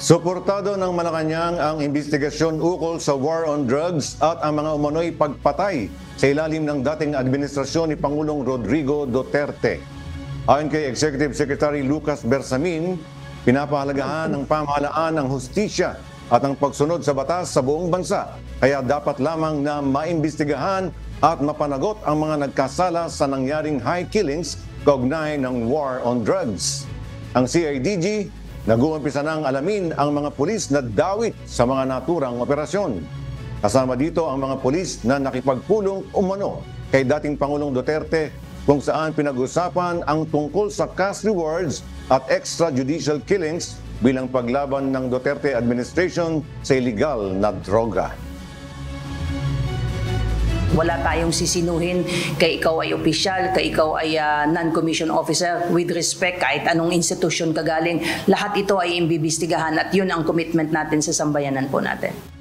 Suportado ng Malacanang ang investigasyon ukol sa war on drugs at ang mga umano'y pagpatay sa ilalim ng dating administrasyon ni Pangulong Rodrigo Duterte. Ayon kay Executive Secretary Lucas Bersamin, pinapahalagahan ng pamahalaan ang hustisya at ang pagsunod sa batas sa buong bansa. Kaya dapat lamang na maimbestigahan at mapanagot ang mga nagkasala sa nangyaring high killings kaugnay ng war on drugs. Ang CIDG nag-uumpisa nang alamin ang mga pulis na dawit sa mga naturang operasyon. Kasama dito ang mga pulis na nakipagpulong umano kay dating Pangulong Duterte kung saan pinag-usapan ang tungkol sa cash rewards at extrajudicial killings bilang paglaban ng Duterte administration sa illegal na droga. Wala tayong sisinuhin kay ikaw ay opisyal, kay ikaw ay non-commissioned officer. With respect, kahit anong institusyon kagaling, lahat ito ay imbibestigahan at yun ang commitment natin sa sambayanan po natin.